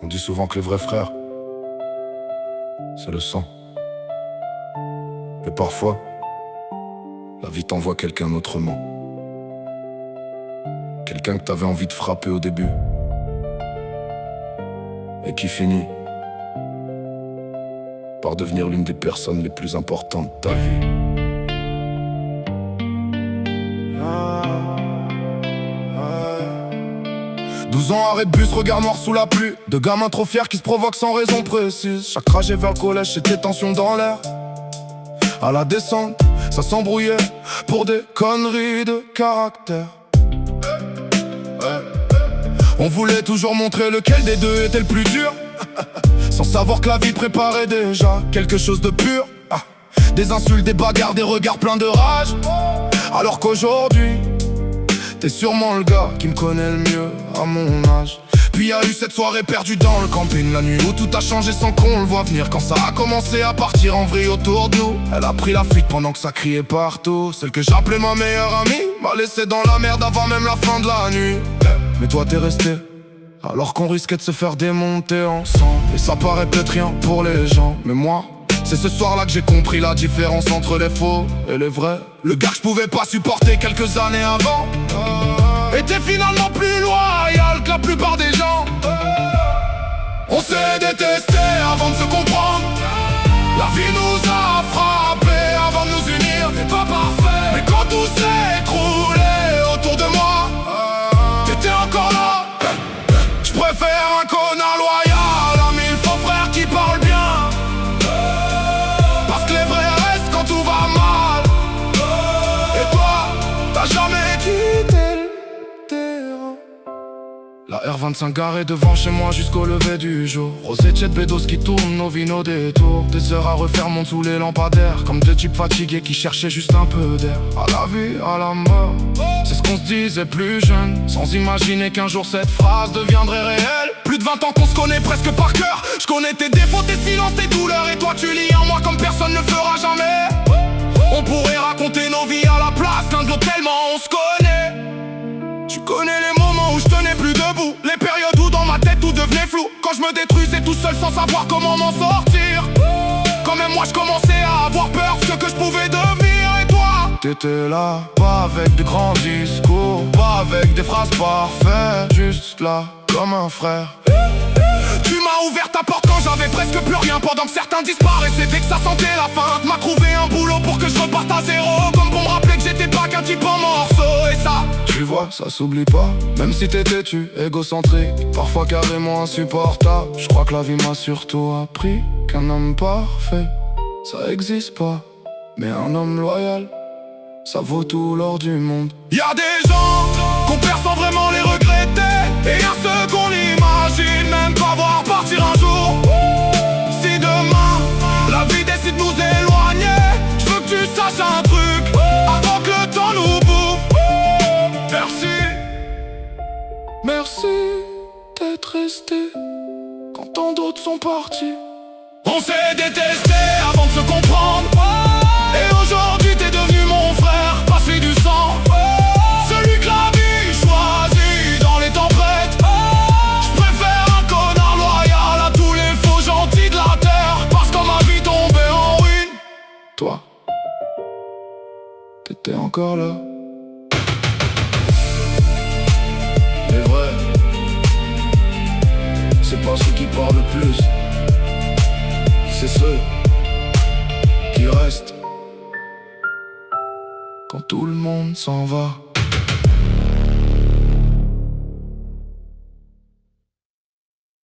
On dit souvent que les vrais frères, c'est le sang. Mais parfois, la vie t'envoie quelqu'un autrement. Quelqu'un que t'avais envie de frapper au début et qui finit par devenir l'une des personnes les plus importantes de ta vie. 12 ans, arrêt de bus, regard noir sous la pluie. Deux gamins trop fiers qui se provoquent sans raison précise. Chaque trajet vers le collège, c'était tension dans l'air. À la descente, ça s'embrouillait pour des conneries de caractère. On voulait toujours montrer lequel des deux était le plus dur, sans savoir que la vie préparait déjà quelque chose de pur. Des insultes, des bagarres, des regards pleins de rage. Alors qu'aujourd'hui, t'es sûrement le gars qui me connaît le mieux à mon âge. Puis y a eu cette soirée perdue dans le camping, la nuit où tout a changé sans qu'on le voit venir. Quand ça a commencé à partir en vrille autour de nous, elle a pris la fuite pendant que ça criait partout. Celle que j'appelais ma meilleure amie m'a laissé dans la merde avant même la fin de la nuit. Mais toi t'es resté, alors qu'on risquait de se faire démonter ensemble. Et ça paraît peut-être rien pour les gens, mais moi, c'est ce soir-là que j'ai compris la différence entre les faux et les vrais. Le gars que je pouvais pas supporter quelques années avant était finalement plus loyal que la plupart des gens. On s'est détesté avant de se comprendre. La vie nous a frappés avant de nous unir. T'es pas parfait, mais quand tout s'est écroulé autour de moi, t'étais encore là. Je préfère un connard loyal à 1000 faux frères qui parlent bien, parce que les vrais restent quand tout va mal. Et toi, t'as jamais quitté le terrain. La R25 garée devant chez moi jusqu'au lever du jour. Rosé jet bédos qui tournent, nos vies, nos détours. Des heures à refaire montent sous les lampadaires, comme deux types fatigués qui cherchaient juste un peu d'air. À la vie, à la mort, c'est ce qu'on se disait plus jeune, sans imaginer qu'un jour cette phrase deviendrait réelle. Plus de 20 ans qu'on se connaît presque par cœur. Je connais tes défauts, tes silences, tes douleurs. Et toi tu lis en moi comme personne ne fera jamais. On pourrait raconter nos vies à la place l'un de l'autre tellement on se connaît. Tu connais les moments où je tenais plus debout, les périodes où dans ma tête tout devenait flou. Quand je me détruisais tout seul sans savoir comment m'en sortir. Quand même moi je commençais à avoir peur de ce que je pouvais devenir. Et toi, t'étais là, pas avec de grands discours, pas avec des phrases parfaites, juste là, comme un frère. Tu m'as ouvert ta porte quand j'avais presque plus rien, pendant que certains disparaissaient dès que ça sentait la fin. Tu m'as trouvé un boulot pour que je reparte à zéro, comme pour me rappeler que j'étais pas qu'un type en morceaux. Et ça, tu vois, ça s'oublie pas. Même si t'es têtu, égocentrique, parfois carrément insupportable. Je crois que la vie m'a surtout appris qu'un homme parfait, ça existe pas. Mais un homme loyal, ça vaut tout l'or du monde. Y'a des gens qu'on perd sans vraiment les regretter, et y'a ceux qu'on imagine même pas voir partir un jour. Si demain la vie décide de nous éloigner, je veux que tu saches un truc avant que le temps nous bouffe. Merci, merci d'être resté quand tant d'autres sont partis. On s'est détesté avant de se comprendre, et aujourd'hui t'es devenu mon frère, passé du sang. Celui que la vie choisit dans les tempêtes. Je préfère un connard loyal à tous les faux gentils de la terre, parce que ma vie tombait en ruine. Toi, t'étais encore là. Les vrais, c'est pas ceux qui parlent le plus, c'est ceux qui restent quand tout le monde s'en va.